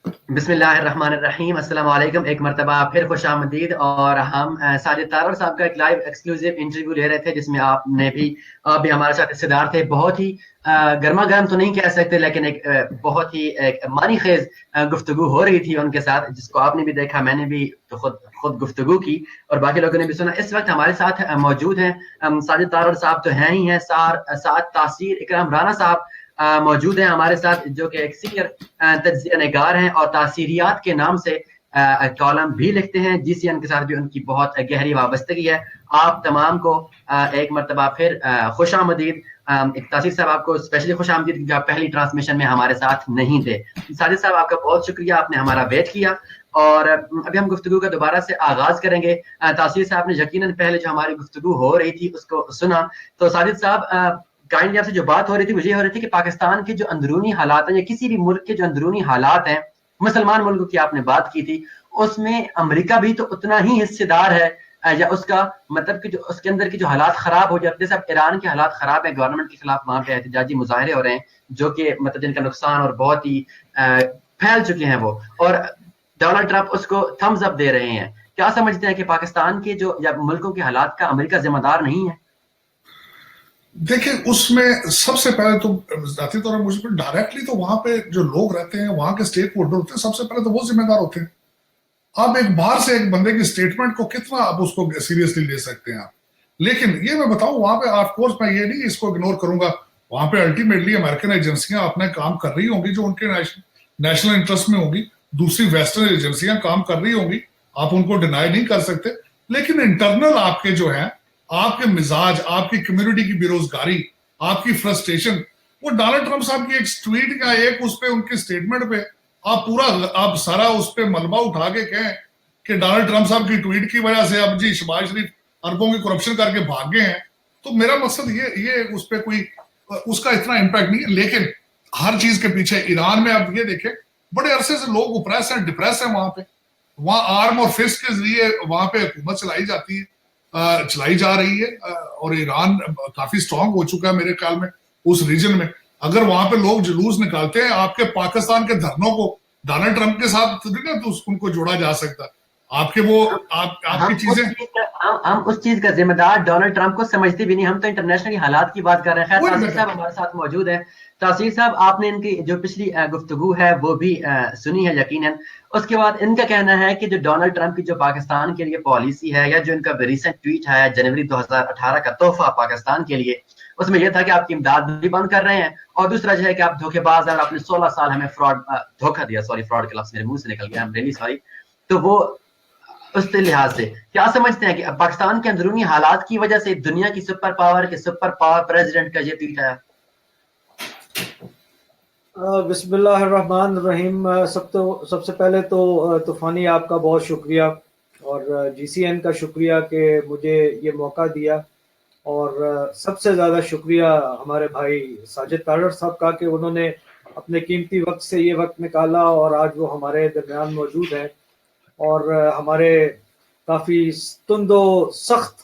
بسم اللہ الرحمن الرحیم، السلام علیکم، ایک مرتبہ پھر خوش آمدید۔ اور ہم ساجد تارڑ صاحب کا ایک لائیو ایکسکلوزیو انٹرویو لے رہے تھے، جس میں آپ بھی ہمارے ساتھ حصے دار تھے۔ بہت ہی گرما گرم تو نہیں کہہ سکتے، لیکن ایک بہت ہی ایک معنی خیز گفتگو ہو رہی تھی ان کے ساتھ، جس کو آپ نے بھی دیکھا، میں نے بھی تو خود گفتگو کی اور باقی لوگوں نے بھی سنا۔ اس وقت ہمارے ساتھ موجود ہیں ساجد تارڑ صاحب تو ہیں ہی ہیں، ساتھ تاثیر اکرام رانا صاحب موجود ہیں ہمارے ساتھ، جو کہ ایک سینئر تجزیہ نگار ہیں اور تاثیریات کے نام سے کالم بھی لکھتے ہیں۔ جی سی این کے ساتھ بھی ان کی بہت گہری وابستگی ہے۔ آپ تمام کو ایک مرتبہ پھر خوش آمدید۔ تاثیر صاحب آپ کو اسپیشلی خوش آمدید، کیونکہ آپ پہلی ٹرانسمیشن میں ہمارے ساتھ نہیں تھے۔ ساجد صاحب آپ کا بہت شکریہ، آپ نے ہمارا ویٹ کیا، اور ابھی ہم گفتگو کا دوبارہ سے آغاز کریں گے۔ تاثیر صاحب نے یقیناً پہلے جو ہماری گفتگو ہو رہی تھی اس کو سنا، تو ساجد صاحب کائنڈلی آپ سے جو بات ہو رہی تھی مجھے یہ ہو رہی تھی کہ پاکستان کے جو اندرونی حالات ہیں، یا کسی بھی ملک کے جو اندرونی حالات ہیں، مسلمان ملکوں کی آپ نے بات کی تھی، اس میں امریکہ بھی تو اتنا ہی حصے دار ہے، یا اس کا مطلب کہ جو اس کے اندر کی جو حالات خراب ہو جاتے ہیں، جیسے اب ایران کے حالات خراب ہیں، گورنمنٹ کے خلاف وہاں پہ احتجاجی مظاہرے ہو رہے ہیں، جو کہ مطلب جن کا نقصان اور بہت ہی پھیل چکے ہیں وہ، اور ڈونلڈ ٹرمپ اس کو تھمز اپ دے رہے ہیں۔ کیا سمجھتے ہیں کہ پاکستان کے جو یا ملکوں کے حالات کا امریکہ ذمہ دار نہیں ہے؟ دیکھیں، اس میں سب سے پہلے تو ذاتی طور پر مجھے ڈائریکٹلی تو وہاں پہ جو لوگ رہتے ہیں، وہاں کے اسٹیک ہولڈر ہوتے ہیں، سب سے پہلے تو وہ ذمہ دار ہوتے ہیں۔ آپ ایک باہر سے ایک بندے کی اسٹیٹمنٹ کو کتنا آپ اس کو سیریسلی لے سکتے ہیں آپ؟ لیکن یہ میں بتاؤں، وہاں پہ آف کورس میں یہ نہیں اس کو اگنور کروں گا، وہاں پہ الٹیمیٹلی امریکن ایجنسیاں اپنے کام کر رہی ہوں گی جو ان کے نیشنل انٹرسٹ میں ہوں گی، دوسری ویسٹرن ایجنسیاں کام کر رہی ہوں گی، آپ ان کو ڈینائی نہیں کر سکتے۔ لیکن انٹرنل آپ کے جو ہیں، آپ کے مزاج، آپ کی کمیونٹی کی بے روزگاری، آپ کی فرسٹریشن، وہ ڈونلڈ ٹرمپ صاحب کی ایک ٹویٹ کا ایک اس پہ ان کی اسٹیٹمنٹ پہ آپ سارا اس پہ ملبہ اٹھا کے کہیں کہ ڈونلڈ ٹرمپ صاحب کی ٹویٹ کی وجہ سے اب جی شہباز شریف اربوں کی کرپشن کر کے بھاگ گئے ہیں، تو میرا مقصد یہ اس پہ کوئی اس کا اتنا امپیکٹ نہیں ہے۔ لیکن ہر چیز کے پیچھے ایران میں آپ یہ دیکھیں، بڑے عرصے سے لوگ اپریس ہیں، ڈپریس ہیں وہاں پہ، وہاں آرم اور فسٹ کے ذریعے وہاں پہ حکومت چلائی جاتی ہے، چلائی جا رہی ہے، اور ایران کافی سٹرونگ ہو چکا ہے میرے خیال میں اس ریجن میں۔ اگر وہاں پہ لوگ جلوس نکالتے ہیں آپ کے پاکستان کے دھرنوں کو ڈونلڈ ٹرمپ کے ساتھ تو ان کو جوڑا جا سکتا، آپ کے وہ آپ کی چیزیں ہم اس چیز کا ذمہ دار ڈونلڈ ٹرمپ کو سمجھتے بھی نہیں، ہم تو انٹرنیشنلی حالات کی بات کر رہے ہیں۔ خیر، وہی میں تاثیر صاحب کہتا ہوں۔ ہمارے ساتھ موجود ہے۔ تاثیر صاحب، آپ نے ان کی جو پچھلی گفتگو ہے وہ بھی سنی ہے یقیناً۔ اس کے بعد ان کا کہنا ہے کہ جو ڈونلڈ ٹرمپ کی جو پاکستان کے لیے پالیسی ہے، یا جو ان کا ریسنٹ ٹویٹ ہے جنوری 2018 کا تحفہ پاکستان کے لیے، اس میں یہ تھا کہ آپ کی امداد بھی بند کر رہے ہیں، اور دوسرا جو ہے کہ آپ دھوکے باز ہیں اور آپ نے 16 سال ہمیں دھوکہ دیا، فراڈ کا لفظ میرے منہ سے نکل گیا، I'm really sorry۔ تو وہ اس لحاظ سے کیا سمجھتے ہیں کہ پاکستان کے اندرونی حالات کی وجہ سے دنیا کی سپر پاور پریزیڈنٹ کا یہ ٹویٹ ہے؟ بسم اللہ الرحمن الرحیم۔ سب سے پہلے تو طوفانی آپ کا بہت شکریہ، اور جی سی این کا شکریہ کہ مجھے یہ موقع دیا، اور سب سے زیادہ شکریہ ہمارے بھائی ساجد تارڑ صاحب کا کہ انہوں نے اپنے قیمتی وقت سے یہ وقت نکالا اور آج وہ ہمارے درمیان موجود ہیں، اور ہمارے کافی تند و سخت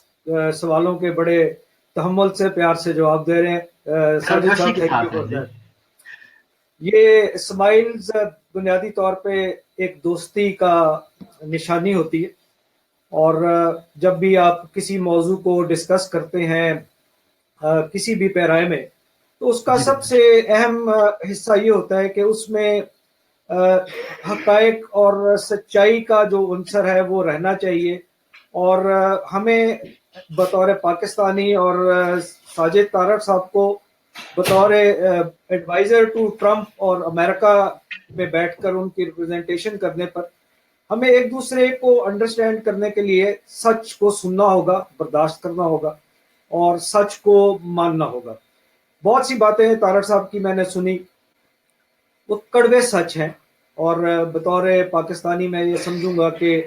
سوالوں کے بڑے تحمل سے پیار سے جواب دے رہے ہیں۔ ساجد خوشی صاحب، کے تھینک یو ساتھ ہے فار جی۔ دیٹ۔ یہ اسمائلز بنیادی طور پہ ایک دوستی کا نشانی ہوتی ہے، اور جب بھی آپ کسی موضوع کو ڈسکس کرتے ہیں کسی بھی پیرائے میں، تو اس کا جی سب بالکل۔ سے اہم حصہ یہ ہوتا ہے کہ اس میں حقائق اور سچائی کا جو عنصر ہے وہ رہنا چاہیے، اور ہمیں بطور پاکستانی اور ساجد تارڑ صاحب کو بطور ایڈوائزر ٹو ٹرمپ اور امریکہ میں بیٹھ کر ان کی ریپرزنٹیشن کرنے پر ہمیں ایک دوسرے کو انڈرسٹینڈ کرنے کے لیے سچ کو سننا ہوگا، برداشت کرنا ہوگا، اور سچ کو ماننا ہوگا۔ بہت سی باتیں تارڑ صاحب کی میں نے سنی، وہ کڑوے سچ ہیں، اور بطور پاکستانی میں یہ سمجھوں گا کہ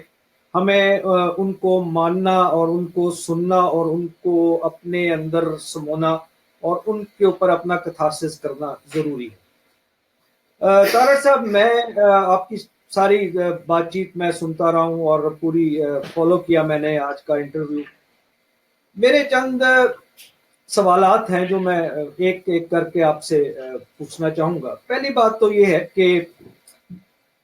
ہمیں ان کو ماننا اور ان کو سننا اور ان کو اپنے اندر سمونا اور ان کے اوپر اپنا کتھارسس کرنا ضروری ہے۔ طارق صاحب، میں آپ کی ساری بات چیت میں سنتا رہا ہوں اور پوری فالو کیا میں نے آج کا انٹرویو۔ میرے چند سوالات ہیں جو میں ایک ایک کر کے آپ سے پوچھنا چاہوں گا۔ پہلی بات تو یہ ہے کہ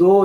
2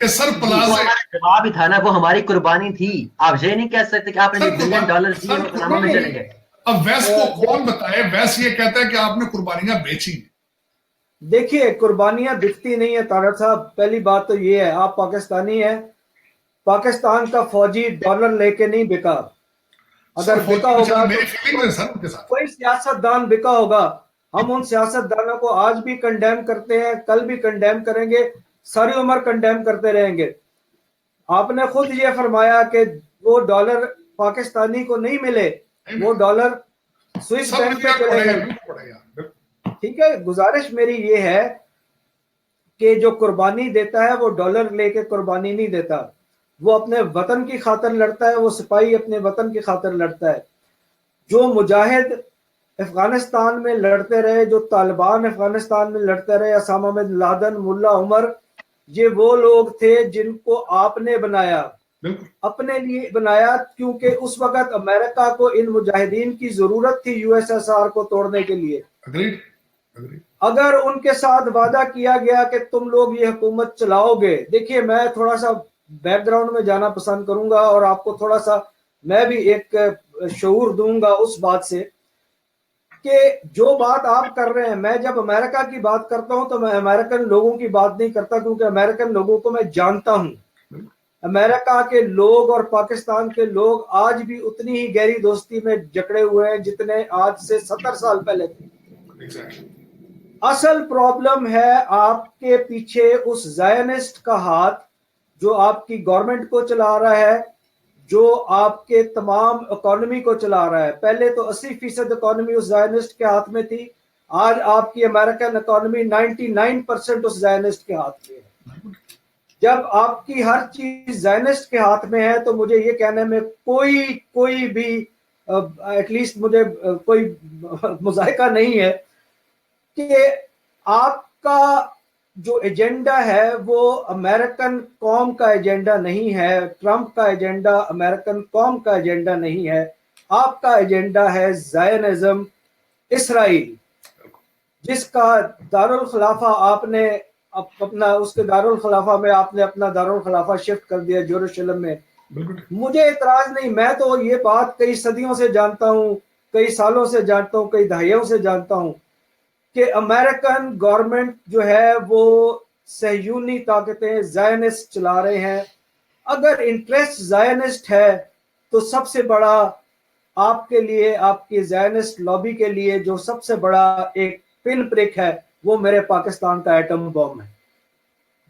کہ سر وہ پلازے ہمارا جواب ہی تھا نا, وہ ہماری قربانی تھی. آپ یہ نہیں کہہ سکتے کہ آپ نے بلین ڈالر دیے وہ پاناما میں چلے گئے. اب ویس کو کون بتائے؟ ویس یہ کہتا ہے کہ آپ نے قربانیاں بیچی. دیکھیے قربانیاں بکتی نہیں ہے طارق صاحب. پہلی بات تو یہ ہے, آپ پاکستانی ہیں, پاکستان کا فوجی ڈالر لے کے نہیں بکا. اگر بکا ہوگا میری فیلنگ ہے سر ان کے ساتھ. کوئی سیاست دان بکا ہوگا. ہم ان سیاست دانوں کو آج بھی کنڈیم کرتے ہیں, کل بھی کنڈیم کریں گے, ساری عمر کنڈیم کرتے رہیں گے. آپ نے خود یہ فرمایا کہ وہ ڈالر پاکستانی کو نہیں ملے, وہ ڈالر سوئس سب بینک پہ دنیا کو چلے پڑے گئے. گا. ٹھیک ہے, گزارش میری یہ ہے کہ جو قربانی دیتا ہے وہ ڈالر لے کے قربانی نہیں دیتا, وہ اپنے وطن کی خاطر لڑتا ہے, وہ سپاہی اپنے وطن کی خاطر لڑتا ہے. جو مجاہد افغانستان میں لڑتے رہے, جو طالبان افغانستان میں لڑتے رہے, اسامہ بن لادن, ملا عمر, یہ وہ لوگ تھے جن کو آپ نے بنایا, اپنے لیے بنایا, کیونکہ اس وقت امریکہ کو ان مجاہدین کی ضرورت تھی یو ایس ایس آر کو توڑنے کے لیے. اگر ان کے ساتھ وعدہ کیا گیا کہ تم لوگ یہ حکومت چلاؤ گے. دیکھیے میں تھوڑا سا بیک گراؤنڈ میں جانا پسند کروں گا اور آپ کو تھوڑا سا میں بھی ایک شعور دوں گا اس بات سے کہ جو بات آپ کر رہے ہیں, میں جب امریکہ کی بات کرتا ہوں تو میں امریکن لوگوں کی بات نہیں کرتا, کیونکہ امریکن لوگوں کو میں جانتا ہوں. امریکہ کے لوگ اور پاکستان کے لوگ آج بھی اتنی ہی گہری دوستی میں جکڑے ہوئے ہیں جتنے آج سے 70 سال پہلے تھے. اصل پرابلم ہے آپ کے پیچھے اس زائنسٹ کا ہاتھ جو آپ کی گورنمنٹ کو چلا رہا ہے, جو آپ کے تمام اکانومی کو چلا رہا ہے. پہلے تو 80% اکانومی اس زائنسٹ کے ہاتھ میں تھی, آج آپ کی امریکن اکانومی 99% اس زائنسٹ کے ہاتھ میں ہے. جب آپ کی ہر چیز زائنسٹ کے ہاتھ میں ہے تو مجھے یہ کہنے میں کوئی بھی ایٹ لیسٹ مجھے کوئی مذائقہ نہیں ہے کہ آپ کا جو ایجنڈا ہے وہ امریکن قوم کا ایجنڈا نہیں ہے, ٹرمپ کا ایجنڈا امریکن قوم کا ایجنڈا نہیں ہے. آپ کا ایجنڈا ہے زائنزم, اسرائیل, جس کا دارالخلافہ آپ نے اپنا اس کے دارالخلافہ میں آپ نے اپنا دارالخلافہ شفٹ کر دیا یروشلم میں. مجھے اعتراض نہیں, میں تو یہ بات کئی صدیوں سے جانتا ہوں, کئی سالوں سے جانتا ہوں, کئی دہائیوں سے جانتا ہوں کہ امریکن گورنمنٹ جو ہے وہ صہیونی طاقتیں زائنسٹ چلا رہے ہیں. اگر انٹرسٹ زائنسٹ ہے تو سب سے بڑا آپ کے لیے, آپ کی زائنسٹ لابی کے لیے جو سب سے بڑا ایک پن پرک ہے وہ میرے پاکستان کا ایٹم بم ہے,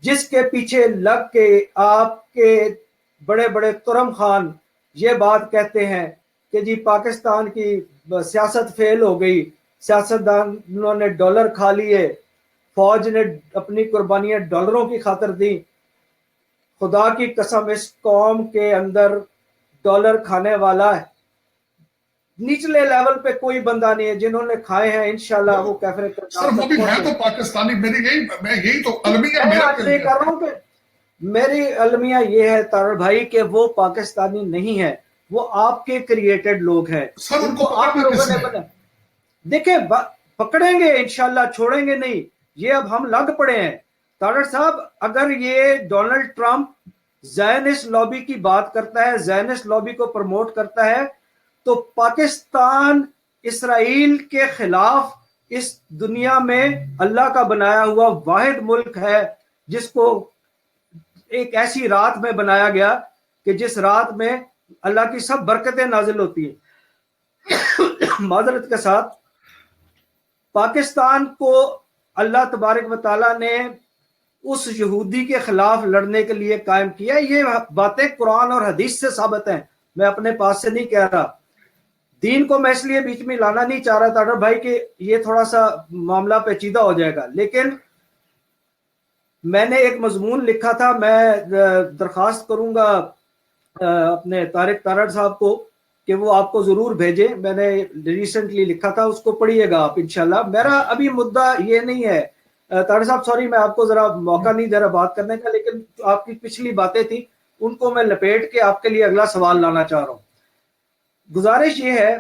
جس کے پیچھے لگ کے آپ کے بڑے بڑے ترم خان یہ بات کہتے ہیں کہ جی پاکستان کی سیاست فیل ہو گئی, سیاستدانوں نے ڈالر کھا لیے, فوج نے اپنی قربانیاں ڈالروں کی خاطر دی. خدا کی قسم اس قوم کے اندر ڈالر کھانے والا ہے نچلے لیول پہ کوئی بندہ نہیں ہے. جنہوں نے کھائے ہیں انشاءاللہ وہ کیفر سر وہ بھی میں تو پاکستانی, میں یہی تو المیہ میں کر رہا ہوں کہ میری المیہ یہ ہے طاہر بھائی کہ وہ پاکستانی نہیں ہے, وہ آپ کے کریٹڈ لوگ ہیں. سر ان کو آپ لوگوں نے بنا دیکھیں پکڑیں گے انشاءاللہ, چھوڑیں گے نہیں. یہ اب ہم لگ پڑے ہیں طاہر صاحب. اگر یہ ڈونلڈ ٹرمپ زائنسٹ لابی کی بات کرتا ہے, زائنسٹ لابی کو پروموٹ کرتا ہے, تو پاکستان اسرائیل کے خلاف اس دنیا میں اللہ کا بنایا ہوا واحد ملک ہے جس کو ایک ایسی رات میں بنایا گیا کہ جس رات میں اللہ کی سب برکتیں نازل ہوتی ہیں. معذرت کے ساتھ پاکستان کو اللہ تبارک و تعالیٰ نے اس یہودی کے خلاف لڑنے کے لیے قائم کیا. یہ باتیں قرآن اور حدیث سے ثابت ہیں, میں اپنے پاس سے نہیں کہہ رہا. دین کو میں اس لیے بیچ میں لانا نہیں چاہ رہا تھا بھائی کہ یہ تھوڑا سا معاملہ پیچیدہ ہو جائے گا, لیکن میں نے ایک مضمون لکھا تھا, میں درخواست کروں گا اپنے طارق طارڑ صاحب کو کہ وہ آپ کو ضرور بھیجیں. میں نے ریسنٹلی لکھا تھا, اس کو پڑھیے گا آپ انشاءاللہ. میرا ابھی مدعا یہ نہیں ہے طارق صاحب, سوری میں آپ کو ذرا موقع نہیں دے رہا بات کرنے کا, لیکن آپ کی پچھلی باتیں تھیں ان کو میں لپیٹ کے آپ کے لیے اگلا سوال لانا چاہ رہا ہوں. گزارش یہ ہے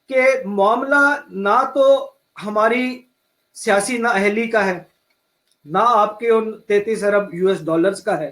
کہ معاملہ نہ تو ہماری سیاسی نااہلی کا ہے, نہ آپ کے ان 33 ارب US ڈالرز کا ہے,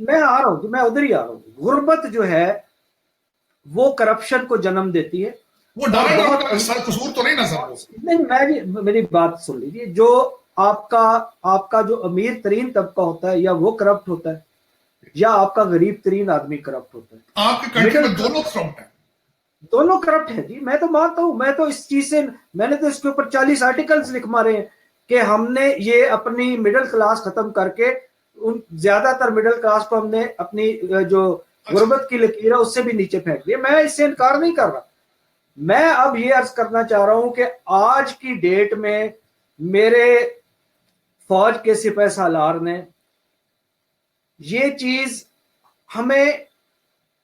میں آ رہا ہوں، میں ادھر ہی آ رہا ہوں. غربت جو ہے وہ کرپشن کو جنم دیتی ہے. وہ ڈائریکٹ سر قصور تو نہیں نا سر وہ. نہیں، میں میری بات سن لیجیے. جو آپ کا جو امیر ترین طبقہ ہوتا ہے یا وہ کرپٹ ہوتا ہے یا آپ کا غریب ترین آدمی کرپٹ ہوتا ہے. آپ کے کنٹری میں دونوں کرپٹ ہیں. دونوں کرپٹ ہیں جی. میں تو مانتا ہوں. میں تو اس چیز سے میں نے تو اس کے اوپر 40 آرٹیکلز لکھ مارے ہیں کہ ہم نے یہ اپنی مڈل کلاس ختم کر کے ان زیادہ تر مڈل کلاس کو ہم نے اپنی جو غربت کی لکیر ہے اس سے بھی نیچے پھینک دیا. میں اس سے انکار نہیں کر رہا. میں اب یہ عرض کرنا چاہ رہا ہوں کہ آج کی ڈیٹ میں میرے فوج کے سپہ سالار نے یہ چیز ہمیں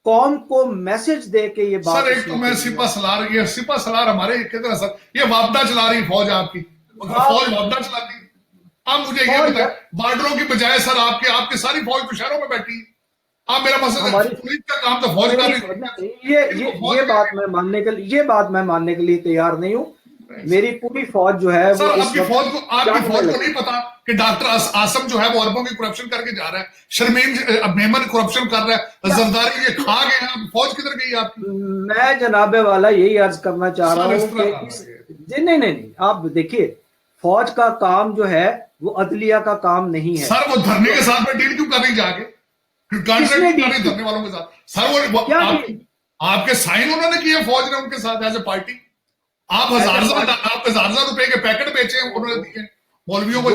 قوم کو میسج دے کے یہ بات. سر ایک تو میں سپہ سالار ہمارے کتنا سر یہ وابدہ چلا رہی فوج آپ کی فوج وابدہ چلاتی ہے. آپ مجھے یہ بتائیں بارڈروں کی بجائے سر آپ کی ساری فوج تو شہروں میں بیٹھی ہے. آپ میرا مسئلہ پولیس کا کام تو فوج کا یہ بات میں ماننے کے لیے تیار نہیں ہوں. میری پوری فوج جو ہے سر آپ کی فوج کو نہیں پتا کہ ڈاکٹر آسم جو ہے وہ اربوں کی کرپشن کر کے جا رہا ہے. شرمین میمن کرپشن کر رہا ہے. زرداری یہ کھا گئے ہیں. فوج کدھر گئی آپ کی؟ میں جناب والا یہی عرض کرنا چاہ رہا ہوں کہ نہیں آپ دیکھیے فوج کا کام جو ہے وہ عدلیہ کا کام نہیں ہے. سر وہ دھرنے کے ساتھ میں ڈیل کیوں کر رہی جا کے دھرنے والوں کے ساتھ؟ سر وہ آپ کے سائن انہوں نے کیے فوج نے ان کے ساتھ ایز اے پارٹی. آپ ہزار روپے کے پیکٹ بیچے انہوں نے دیے مولویوں کو.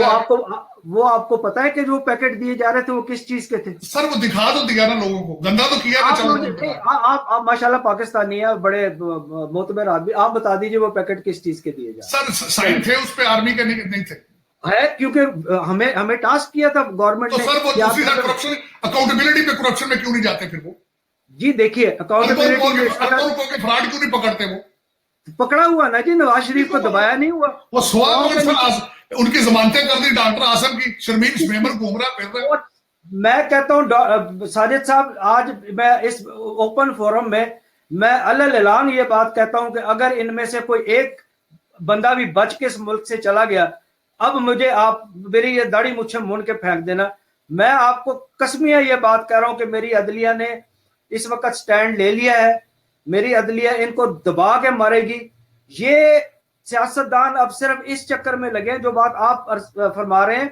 وہ آپ کو پتا ہے کہ جو پیکٹ دیے جا رہے تھے وہ کس چیز کے تھے؟ سر وہ دکھا تو دیا نا لوگوں کو. گندا تو کیا آپ ماشاءاللہ پاکستانی ہیں بڑے معتبر آدمی. آپ بتا دیجئے وہ پیکٹ کس چیز کے دیے جا رہے؟ سر سائن تھے اس پہ آرمی کے نہیں تھے ہے کیونکہ ہمیں ٹاسک کیا تھا گورنمنٹ نے. سر وہ دوسری طرح کرپشن اکاؤنٹیبلٹی پہ کرپشن میں کیوں نہیں جاتے پھر وہ؟ جی دیکھیے اکاؤنٹیبلٹی کے فراڈ کیوں نہیں پکڑتے؟ وہ پکڑا ہوا نا جی. نواز شریف کو دبایا نہیں ہوا. وہ سوال ان کی ضمانتیں کر دی ڈاکٹر آسم کی. شرمین میمن گھوم رہا پھر رہا. میں کہتا ہوں ساجد صاحب آج میں اس اوپن فورم میں اعلان یہ بات کہتا ہوں کہ اگر ان میں سے کوئی ایک بندہ بھی بچ کے اس ملک سے چلا گیا اب مجھے آپ میری یہ داڑھی مچھے مون کے پھینک دینا. میں آپ کو قسمیہ یہ بات کہہ رہا ہوں کہ میری عدلیہ نے اس وقت سٹینڈ لے لیا ہے. میری عدلیہ ان کو دبا کے مارے گی. یہ سیاستدان اب صرف اس چکر میں لگے جو بات آپ فرما رہے ہیں.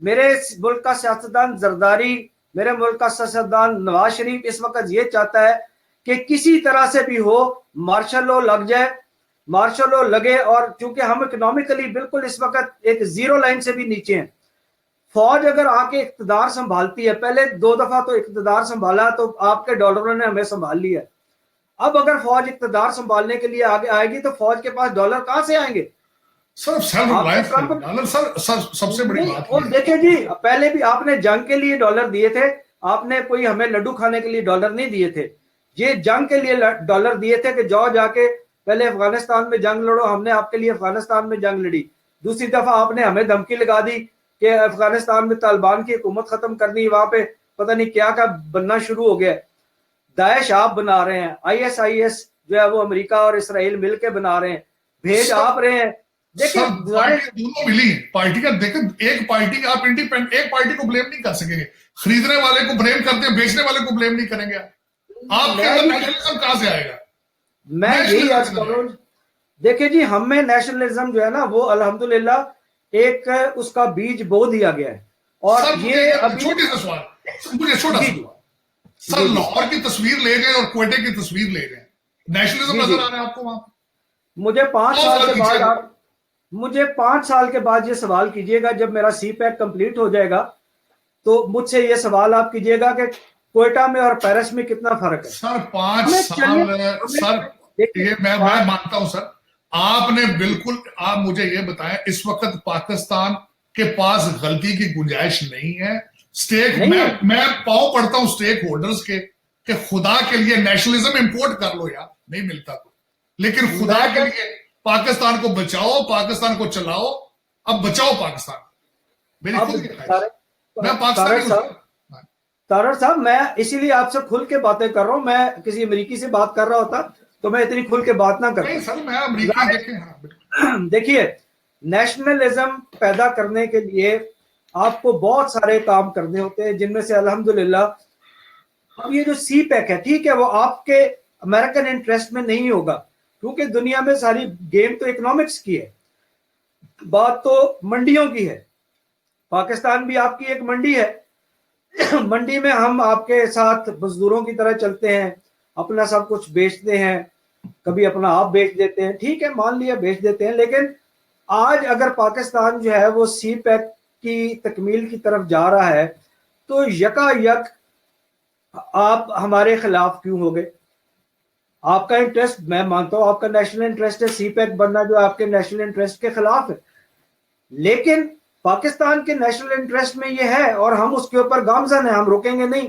میرے ملک کا سیاستدان زرداری میرے ملک کا سیاستدان نواز شریف اس وقت یہ چاہتا ہے کہ کسی طرح سے بھی ہو مارشل لاء لگ جائے. مارشل لاء لگے اور چونکہ ہم اکنامکلی بالکل اس وقت ایک زیرو لائن سے بھی نیچے ہیں. فوج اگر آ کے اقتدار سنبھالتی ہے پہلے 2 دفعہ تو اقتدار سنبھالا تو آپ کے ڈالروں نے ہمیں سنبھال لیا. اب اگر فوج اقتدار سنبھالنے کے لیے آگے آئے گی تو فوج کے پاس ڈالر کہاں سے آئیں گے؟ سر سب سے بڑی بات. اور دیکھیں جی پہلے بھی آپ نے جنگ کے لیے ڈالر دیے تھے. آپ نے کوئی ہمیں لڈو کھانے کے لیے ڈالر نہیں دیے تھے. یہ جنگ کے لیے ڈالر دیے تھے کہ جا کے پہلے افغانستان میں جنگ لڑو. ہم نے آپ کے لیے افغانستان میں جنگ لڑی. دوسری دفعہ آپ نے ہمیں دھمکی لگا دی کہ افغانستان میں طالبان کی حکومت ختم کرنی. وہاں پہ پتہ نہیں کیا بننا شروع ہو گیا. داعش آپ بنا رہے ہیں. IS جو ہے وہ امریکہ اور اسرائیل مل کے بنا رہے ہیں. بھیج آپ رہے ہیں. دیکھیں دونوں ملی ہیں پارٹی کا. دیکھیں ایک پارٹی آپ انڈیپینڈنٹ ایک پارٹی کو بلیم نہیں کر سکیں گے. خریدنے والے کو بلیم کرتے ہیں بیچنے والے کو بلیم نہیں کریں گے. آپ کے اندر نیشنلزم کہاں سے آئے گا؟ میں یہی عرض کر رہا ہوں. دیکھیں جی ہم میں نیشنلزم جو ہے نا وہ الحمدللہ ایک اس کا بیج بو دیا گیا ہے. اور یہ چھوٹی سا سوال مجھے چھوٹا سا سوال. سر لاہور کی تصویر لے گئے اور کوئٹے کی تصویر لے گئے. نیشنلزم نظر آ رہا ہے آپ کو وہاں؟ مجھے 5 سال کے بعد یہ سوال کیجئے گا جب میرا CPAC کمپلیٹ ہو جائے گا تو مجھ سے یہ سوال آپ کیجئے گا کہ کوئٹہ میں اور پیرس میں کتنا فرق ہے. سر 5 سال سر یہ میں مانتا ہوں سر. آپ نے بالکل آپ مجھے یہ بتائیں اس وقت پاکستان کے پاس غلطی کی گنجائش نہیں ہے. میں پاؤں پڑتا ہوں سٹیک ہولڈرز کے کہ خدا کے لیے نیشنلزم امپورٹ کر لو یار. نہیں ملتا تو لیکن خدا کے لیے پاکستان کو بچاؤ پاکستان کو چلاؤ. اب بچاؤ پاکستان. تارڑ صاحب میں اسی لیے آپ سے کھل کے باتیں کر رہا ہوں. میں کسی امریکی سے بات کر رہا ہوتا تو میں اتنی کھل کے بات نہ کرتا. دیکھیے نیشنلزم پیدا کرنے کے لیے آپ کو بہت سارے کام کرنے ہوتے ہیں، جن میں سے الحمدللہ اب یہ جو سی پیک ہے، ٹھیک ہے، وہ آپ کے امریکن انٹرسٹ میں نہیں ہوگا، کیونکہ دنیا میں ساری گیم تو اکنامکس کی ہے، بات تو منڈیوں کی ہے. پاکستان بھی آپ کی ایک منڈی ہے. منڈی میں ہم آپ کے ساتھ مزدوروں کی طرح چلتے ہیں، اپنا سب کچھ بیچتے ہیں، کبھی اپنا آپ بیچ دیتے ہیں، ٹھیک ہے، مان لیا بیچ دیتے ہیں. لیکن آج اگر پاکستان جو ہے وہ سی پیک کی تکمیل کی طرف جا رہا ہے تو یکا یک آپ ہمارے خلاف کیوں ہو گئے؟ آپ کا انٹرسٹ، میں مانتا ہوں آپ کا نیشنل انٹرسٹ ہے سی پیک بننا، جو آپ کے نیشنل انٹرسٹ کے خلاف ہے، لیکن پاکستان کے نیشنل انٹرسٹ میں یہ ہے اور ہم اس کے اوپر گامزن ہیں، ہم روکیں گے نہیں.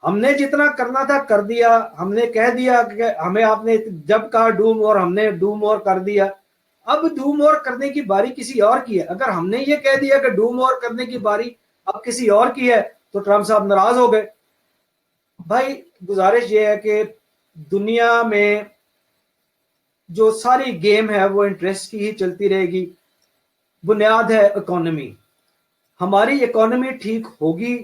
ہم نے جتنا کرنا تھا کر دیا، ہم نے کہہ دیا کہ ہمیں آپ نے جب کہا ڈو مور، ہم نے ڈو مور کر دیا. اب ڈو مور کرنے کی باری کسی اور کی ہے. اگر ہم نے یہ کہہ دیا کہ ڈو مور کرنے کی باری اب کسی اور کی ہے تو ٹرمپ صاحب ناراض ہو گئے. بھائی گزارش یہ ہے کہ دنیا میں جو ساری گیم ہے وہ انٹرسٹ کی ہی چلتی رہے گی. بنیاد ہے اکانومی. ہماری اکانومی ٹھیک ہوگی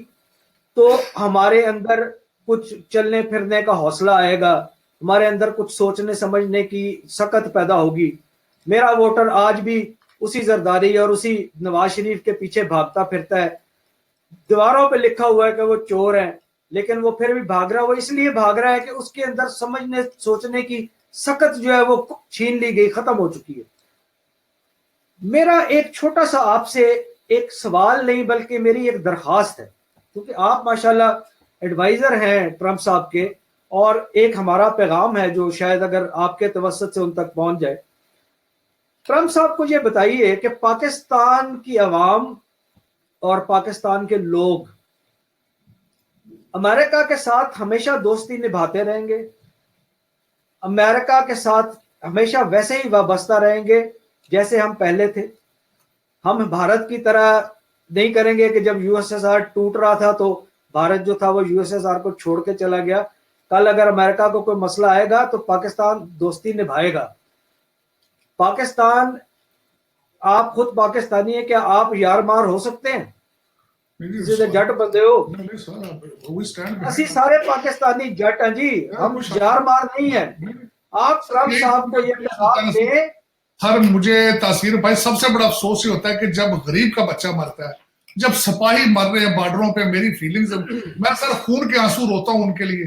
تو ہمارے اندر کچھ چلنے پھرنے کا حوصلہ آئے گا، ہمارے اندر کچھ سوچنے سمجھنے کی سکت پیدا ہوگی. میرا ووٹر آج بھی اسی زرداری اور اسی نواز شریف کے پیچھے بھاگتا پھرتا ہے. دیواروں پہ لکھا ہوا ہے کہ وہ چور ہیں، لیکن وہ پھر بھی بھاگ رہا ہے. وہ اس لیے بھاگ رہا ہے کہ اس کے اندر سمجھنے سوچنے کی سکت جو ہے وہ چھین لی گئی، ختم ہو چکی ہے. میرا ایک چھوٹا سا آپ سے ایک سوال نہیں بلکہ میری ایک درخواست ہے، کیونکہ آپ ماشاءاللہ ایڈوائزر ہیں ٹرمپ صاحب کے، اور ایک ہمارا پیغام ہے جو شاید اگر آپ کے توسط سے ان تک پہنچ جائے. ٹرمپ صاحب کو یہ بتائیے کہ پاکستان کی عوام اور پاکستان کے لوگ امریکہ کے ساتھ ہمیشہ دوستی نبھاتے رہیں گے، امریکہ کے ساتھ ہمیشہ ویسے ہی وابستہ رہیں گے جیسے ہم پہلے تھے. ہم بھارت کی طرح نہیں کریں گے کہ جب یو ایس ایس آر ٹوٹ رہا تھا تو بھارت جو تھا وہ یو ایس ایس آر کو چھوڑ کے چلا گیا. کل اگر امریکہ کو کوئی مسئلہ آئے گا تو پاکستان دوستی نبھائے گا. پاکستان، آپ خود پاکستانی ہیں، کیا آپ یار مار ہو سکتے ہیں؟ کسی سے جٹ بندے ہو، اسی سارے پاکستانی جٹ ہیں جی، ہم یار مار نہیں ہیں. آپ ٹرمپ صاحب کو یہ پیغام دیں. ہر مجھے تاثیر بھائی سب سے بڑا افسوس یہ ہوتا ہے کہ جب غریب کا بچہ مرتا ہے، جب سپاہی مر رہے ہیں بارڈروں پہ، میری فیلنگز، میں سر خون کے آنسو روتا ہوں ان کے لیے.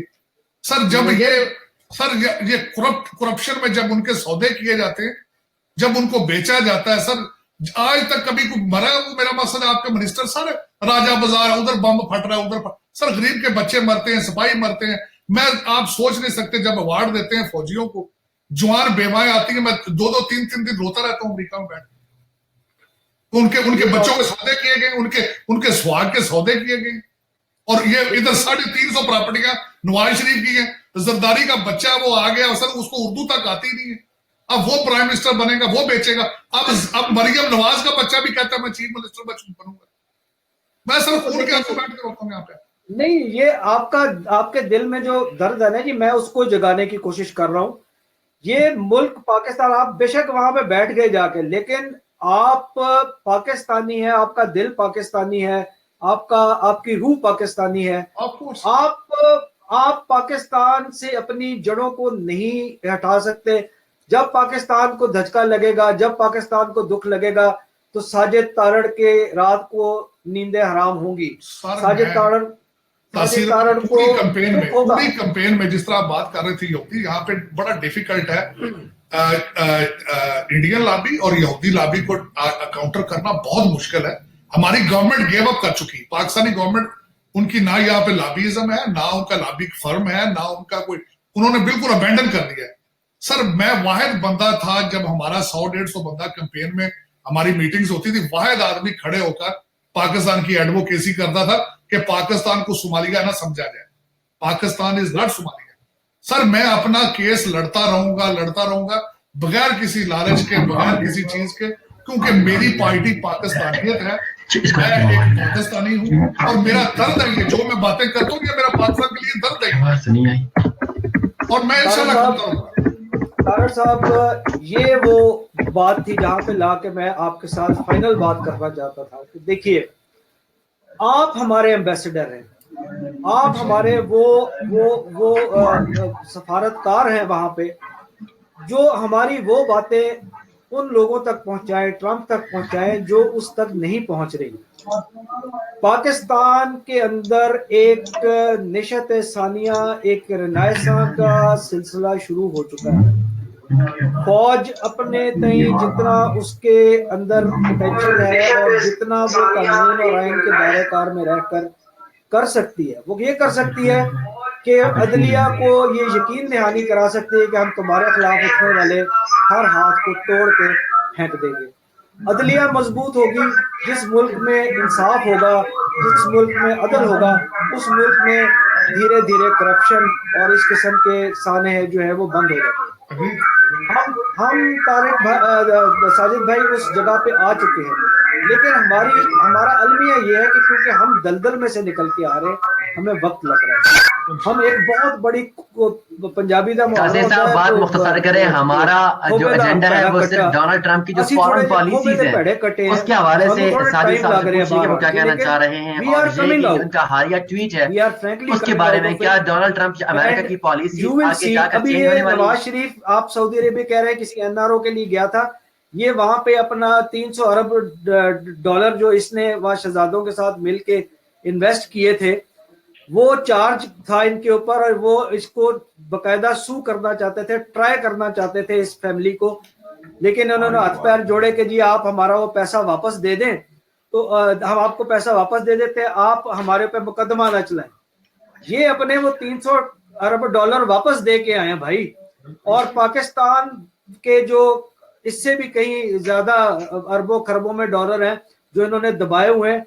سر جب یہ کرپشن میں جب ان کے سودے کیے جاتے ہیں، جب ان کو بیچا جاتا ہے، سر آج تک کبھی کوئی مرا؟ وہ میرا مقصد ہے آپ کے منسٹر سارے راجہ بازار، ادھر بم پھٹ رہا ہے، ادھر سر غریب کے بچے مرتے ہیں، سپاہی مرتے ہیں. میں آپ سوچ نہیں سکتے جب ایوارڈ دیتے ہیں فوجیوں کو، جوان بیوائیں آتی ہیں، میں 2-3 دن روتا رہتا ہوں امریکہ میں بیٹھ کے. ان کے بچوں کے سودے کیے گئے، ان کے سواگ کے سودے کیے گئے. اور یہ ادھر 350 پراپرٹیاں نواز شریف کی ہیں. زرداری کا بچہ وہ آ گیا، سر اس کو اردو تک آتی نہیں ہے. اب وہ پرائم منسٹر بنے گا، وہ بیچے گا. اب مریم نواز کا بچہ بھی کہتا ہے میں چیف منسٹر بنوں گا. میں سر خون کے آنسو بیٹھ کے روتا ہوں یہاں پہ. نہیں، یہ آپ کے دل میں جو درد ہے نا جی، میں اس کو جگانے کی کوشش کر رہا ہوں. یہ ملک پاکستان، آپ بے شک وہاں پہ بیٹھ گئے جا کے، لیکن آپ پاکستانی ہیں، آپ کا دل پاکستانی ہے، آپ کی روح پاکستانی ہے. آپ پاکستان سے اپنی جڑوں کو نہیں ہٹا سکتے. جب پاکستان کو دھچکا لگے گا، جب پاکستان کو دکھ لگے گا تو ساجد تارڑ کے رات کو نیندیں حرام ہوں گی. ساجد تارڑ کو پوری کمپین میں جس طرح آپ بات کر رہے تھے یہودی، یہاں پہ بڑا ڈیفیکلٹ ہے. انڈین لابی اور یہودی لابی کو کاؤنٹر کرنا بہت مشکل ہے. ہماری گورنمنٹ گیو اپ کر چکی. پاکستانی گورنمنٹ، ان کی نہ یہاں پہ لابیزم ہے، نہ ان کا لابی فرم ہے، نہ ان کا کوئی، انہوں نے بالکل ابینڈن کر دیا ہے. سر میں واحد بندہ تھا جب ہمارا 100-150 بندہ کمپین میں ہماری میٹنگز ہوتی تھی، واحد آدمی کھڑے ہو کر پاکستان کی ایڈوکیسی کرتا تھا کہ پاکستان کو صومالیہ نہ سمجھا جائے. Pakistan is not Somalia. Sir میں اپنا کیس لڑتا رہوں گا بغیر کسی لالچ کے، بغیر کسی چیز کے، کیونکہ میری پارٹی پاکستانیت ہے. میں ایک پاکستانی ہوں اور میرا درد ہے، یہ جو میں باتیں کرتا ہوں یہ میرا پاکستان کے لیے درد ہے، اور میں انشاءاللہ کرتا ہوں. طارڑ صاحب، یہ وہ بات تھی جہاں پہ لا کے میں آپ کے ساتھ فائنل بات کرنا چاہتا تھا کہ دیکھیے، آپ ہمارے ایمبیسڈر ہیں, آپ ہمارے وہ سفارتکار ہیں وہاں پہ, جو ہماری وہ باتیں ان لوگوں تک پہنچائے, ٹرمپ تک پہنچائے جو اس تک نہیں پہنچ رہی. پاکستان کے اندر ایک نشت ثانیہ, ایک رنائساں کا سلسلہ شروع ہو چکا ہے. فوج اپنے تئیں جتنا اس کے اندر پوٹینشل ہے اور جتنا وہ قانون اور آئین کے دائرہ کار میں رہ کر سکتی ہے, وہ یہ کر سکتی ہے کہ عدلیہ کو یہ یقین دہانی کرا سکتی ہے کہ ہم تمہارے خلاف اٹھنے والے ہر ہاتھ کو توڑ کے پھینک دیں گے. عدلیہ مضبوط ہوگی جس ملک میں انصاف ہوگا, جس ملک میں عدل ہوگا, اس ملک میں دھیرے دھیرے کرپشن اور اس قسم کے سانحے جو ہے وہ بند ہو جاتے ہیں. ہم طارق ساجد بھائی اس جگہ پہ آ چکے ہیں, لیکن ہمارا المیہ یہ ہے کہ کیونکہ ہم دلدل میں سے نکل کے آ رہے ہیں, ہمیں وقت لگ رہا ہے. ہم ایک بہت بڑی پنجابی دا قاضی صاحب بات مختصر کریں, ہمارا جو ایجنڈا ہے وہ صرف ڈونلڈ ٹرمپ کی جو فارن پالیسیز ہیں اس کے حوالے سے ساجد صاحب سے پوچھیے کہ وہ کیا کہنا چاہ رہے ہیں, اور یہ کہ ان کا حالیہ ٹویٹ ہے اس کے بارے میں کیا ڈونلڈ ٹرمپ امریکہ کی پالیسی آگے جا کر چینج ہونے والی ہے. نواز شریف آپ سعودی عربیہ کہہ رہے ہیں کسی NRO کے لیے گیا تھا, یہ وہاں پہ اپنا $300 ارب جو اس نے وہاں شہزادوں کے ساتھ مل کے انویسٹ کیے تھے وہ چارج تھا ان کے اوپر, اور وہ اس کو باقاعدہ سو کرنا چاہتے تھے, ٹرائی کرنا چاہتے تھے اس فیملی کو, لیکن انہوں نے ہاتھ پیر جوڑے کہ جی آپ ہمارا وہ پیسہ واپس دے دیں تو ہم آپ کو پیسہ واپس دے دیتے, آپ ہمارے پہ مقدمہ نہ چلائیں. یہ اپنے وہ $300 ارب واپس دے کے آئے ہیں بھائی, اور پاکستان کے جو اس سے بھی کہیں زیادہ اربوں خربوں میں ڈالر ہیں جو انہوں نے دبائے ہوئے ہیں,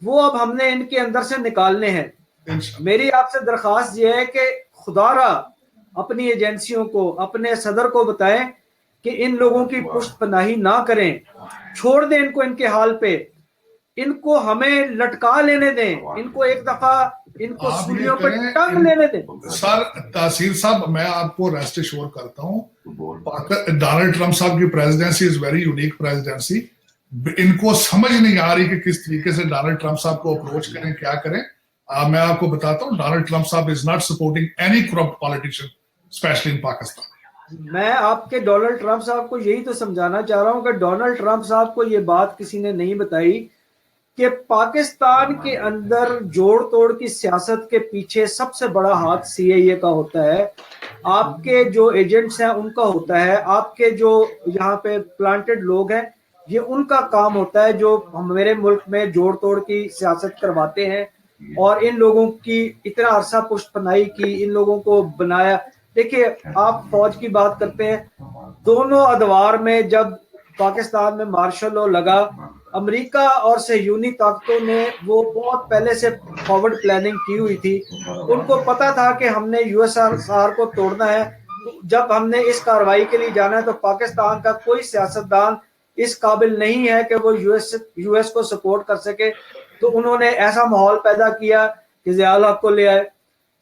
وہ اب ہم نے ان کے اندر سے نکالنے ہیں. میری آپ سے درخواست یہ ہے کہ خدا را اپنی ایجنسیوں کو, اپنے صدر کو بتائیں کہ ان لوگوں کی پشت پناہی نہ کریں, چھوڑ دیں ان کو ان کے حال پہ, ان کو ہمیں لٹکا لینے دیں, ان کو ایک دفعہ ان کو سولیوں پہ ٹنگ لینے دیں. سر تاثیر صاحب میں آپ کو ریسٹ ایشور کرتا ہوں, ڈونلڈ ٹرمپ صاحب کی presidency is very unique presidency. ان کو سمجھ نہیں آ رہی کہ کس طریقے سے ڈونلڈ ٹرمپ صاحب کو اپروچ کریں, کیا کریں. میں آپ کو بتاتا ہوں ڈونلڈ ٹرمپ صاحب is not supporting any corrupt politician especially in Pakistan. میں آپ کے ڈونلڈ ٹرمپ صاحب کو یہی تو سمجھانا چاہ رہا ہوں کہ ڈونلڈ ٹرمپ صاحب کو یہ بات کسی نے نہیں بتائی کہ پاکستان کے اندر جوڑ توڑ کی سیاست کے پیچھے سب سے بڑا ہاتھ CIA کا ہوتا ہے, آپ کے جو ایجنٹس ہیں ان کا ہوتا ہے, آپ کے جو یہاں پہ پلانٹڈ لوگ ہیں یہ ان کا کام ہوتا ہے جو میرے ملک میں جوڑ توڑ کی سیاست کرواتے ہیں, اور ان لوگوں کی اتنا عرصہ پشت پناہی کی, ان لوگوں کو بنایا. دیکھیے آپ فوج کی بات کرتے ہیں, دونوں ادوار میں جب پاکستان میں مارشل لاء لگا, امریکہ اور صہیونی طاقتوں نے وہ بہت پہلے سے فارورڈ پلاننگ کی ہوئی تھی. ان کو پتا تھا کہ ہم نے USSR کو توڑنا ہے, جب ہم نے اس کارروائی کے لیے جانا ہے تو پاکستان کا کوئی سیاستدان اس قابل نہیں ہے کہ وہ US کو سپورٹ کر سکے. تو انہوں نے ایسا ماحول پیدا کیا کہ ضیاء الحق کو لے آئے.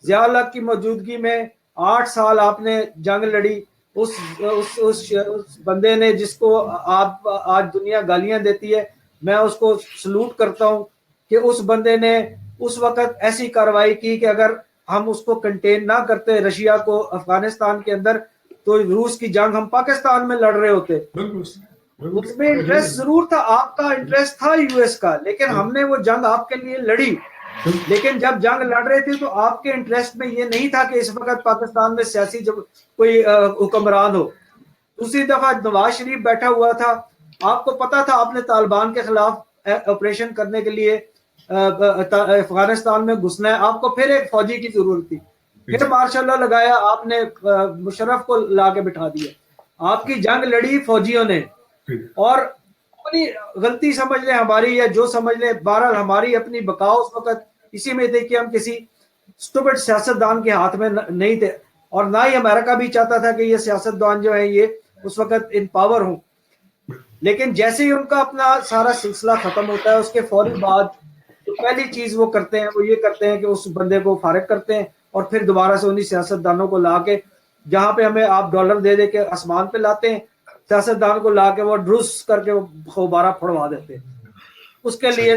ضیاء الحق کی موجودگی میں 8 سال آپ نے جنگ لڑی. اس بندے نے جس کو آپ آج دنیا گالیاں دیتی ہے, میں اس کو سلوٹ کرتا ہوں کہ اس بندے نے اس وقت ایسی کارروائی کی کہ اگر ہم اس کو کنٹین نہ کرتے رشیا کو افغانستان کے اندر, تو روس کی جنگ ہم پاکستان میں لڑ رہے ہوتے. اس میں انٹرسٹ ضرور تھا, آپ کا انٹرسٹ تھا US کا, لیکن ہم نے وہ جنگ آپ کے لیے لڑی. لیکن جب جنگ لڑ رہے تھے تو آپ کے انٹرسٹ میں یہ نہیں تھا کہ اس وقت پاکستان میں سیاسی جب کوئی حکمران ہو. دوسری دفعہ نواز شریف بیٹھا ہوا تھا, آپ کو پتا تھا آپ نے طالبان کے خلاف آپریشن کرنے کے لیے افغانستان میں گھسنا ہے, آپ کو پھر ایک فوجی کی ضرورت تھی, پھر ماشاء اللہ لگایا, آپ نے مشرف کو لا کے بٹھا دیا. آپ کی جنگ لڑی فوجیوں نے, اور اپنی غلطی سمجھ لیں ہماری یا جو سمجھ لیں, بہرحال ہماری اپنی بقا اس وقت اسی میں تھی کہ ہم کسی اسٹوپڈ سیاستدان کے ہاتھ میں نہیں تھے, اور نہ ہی امریکہ بھی چاہتا تھا کہ یہ سیاستدان جو ہیں یہ اس وقت ان پاور ہوں. لیکن جیسے ہی ان کا اپنا سارا سلسلہ ختم ہوتا ہے, اس کے فوری بعد جو پہلی چیز وہ کرتے ہیں وہ یہ کرتے ہیں کہ اس بندے کو فارغ کرتے ہیں, اور پھر دوبارہ سے انہی سیاستدانوں کو لا کے جہاں پہ ہمیں آپ ڈالر دے دے کے آسمان پہ لاتے ہیں, سیاستدان کو لا کے وہ ڈروس کر کے دوبارہ پھڑوا دیتے ہیں. اس کے لیے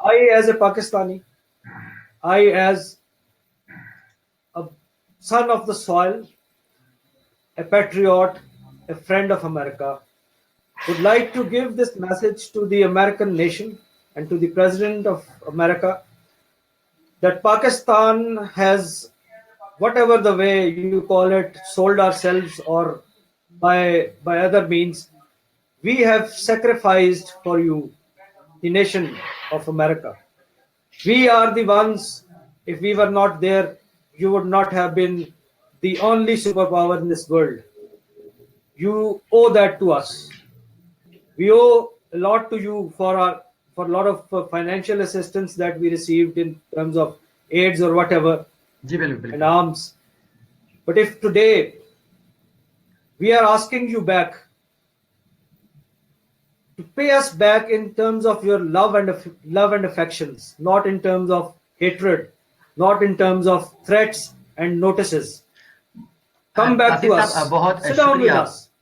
I as a Pakistani, I as a son of the soil, a patriot, a friend of America, would like to give this message to the American nation and to the President of America that Pakistan has, whatever the way you call it, sold ourselves or by other means, we have sacrificed for you, the nation of America. We are the ones, if we were not there, you would not have been the only superpower in this world. You owe that to us. We owe a lot to you for a lot of financial assistance that we received in terms of aids or whatever, and arms. But if today we are asking you back, to pay us back in terms of your love and affections, not in terms of hatred, not in terms of threats and notices. Come back to us. Sit down with us.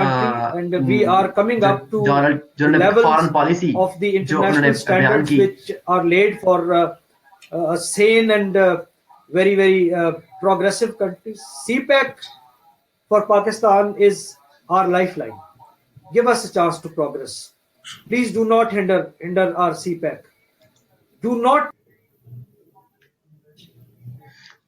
and we are coming up to levels of the international standards which are laid for a sane and very progressive countries. CPEC for Pakistan is our lifeline. Give us a chance to progress. Please do not hinder our CPEC. Do not.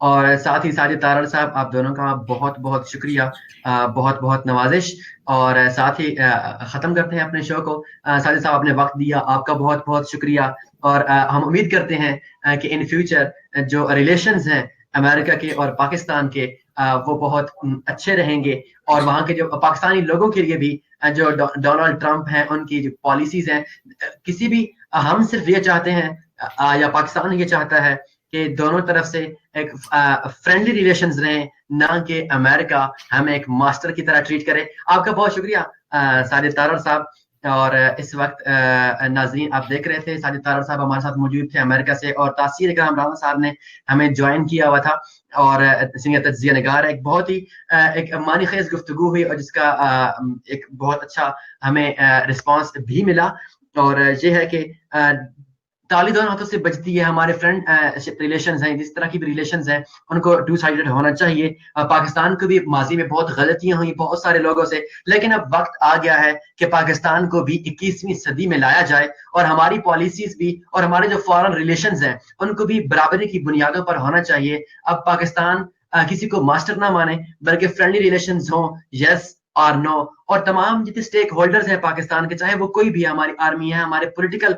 اور ساتھ ہی ساجد تارڑ صاحب آپ دونوں کا بہت بہت شکریہ، بہت بہت نوازش، اور ساتھ ہی ختم کرتے ہیں اپنے شو کو۔ ساجد صاحب آپ نے وقت دیا، آپ کا بہت بہت شکریہ، اور ہم امید کرتے ہیں کہ ان فیوچر جو ریلیشنز ہیں امریکہ کے اور پاکستان کے وہ بہت اچھے رہیں گے، اور وہاں کے جو پاکستانی لوگوں کے لیے بھی جو ڈونلڈ ٹرمپ ہیں ان کی جو پالیسیز ہیں، کسی بھی ہم صرف یہ چاہتے ہیں یا پاکستان یہ چاہتا ہے کہ دونوں طرف سے ایک فرینڈلی ریلیشنز رہیں، نہ کہ امریکہ ہمیں ایک ماسٹر کی طرح ٹریٹ کرے۔ آپ کا بہت شکریہ ساجد تارڑ صاحب۔ اور اس وقت ناظرین آپ دیکھ رہے تھے ساجد تارڑ صاحب ہمارے ساتھ موجود تھے امریکہ سے، اور تاثیر اکرام رانا صاحب نے ہمیں جوائن کیا ہوا تھا، اور سینئر تجزیہ نگار ایک بہت ہی ایک معنی خیز گفتگو ہوئی، اور جس کا ایک بہت اچھا ہمیں رسپانس بھی ملا، اور یہ ہے کہ تالی دونوں ہاتھوں سے بجتی ہے۔ ہمارے فرینڈ ریلیشنز ہیں، جس طرح کی بھی ریلیشنز ہیں ان کو ٹو سائیڈڈ ہونا چاہیے۔ پاکستان کو بھی ماضی میں بہت غلطیاں ہوئی بہت سارے لوگوں سے، لیکن اب وقت آ گیا ہے کہ پاکستان کو بھی 21ویں صدی میں لایا جائے، اور ہماری پالیسیز بھی اور ہمارے جو فارن ریلیشنز ہیں ان کو بھی برابری کی بنیادوں پر ہونا چاہیے۔ اب پاکستان کسی کو ماسٹر نہ مانے، بلکہ فرینڈلی ریلیشنز ہوں، یس اور نو، اور تمام جتنے اسٹیک ہولڈرز ہیں پاکستان کے، چاہے وہ کوئی بھی، ہماری آرمی ہے، ہمارے پولیٹیکل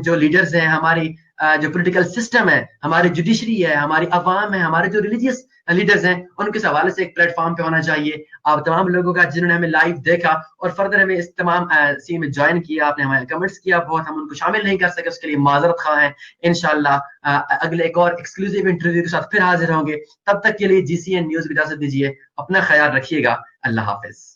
جو لیڈرز ہیں، ہماری جو پولیٹیکل سسٹم ہے، ہماری جوڈیشری ہے، ہماری عوام ہے، ہمارے جو ریلیجیس لیڈرز ہیں، ان کے حوالے سے ایک پلیٹ فارم پہ ہونا چاہیے۔ آپ تمام لوگوں کا جنہوں نے ہمیں لائیو دیکھا اور فردر ہمیں اس تمام سین میں جوائن کیا، آپ نے ہمارے کمنٹس کیا، بہت ہم ان کو شامل نہیں کر سکے، اس کے لیے معذرت خواہ ہیں۔ انشاءاللہ اگلے ایک اور ایکسکلوزیو انٹرویو کے ساتھ پھر حاضر ہوں گے، تب تک کے لیے GCN نیوز کو اجازت دیجیے، اپنا خیال رکھیے گا، اللہ حافظ۔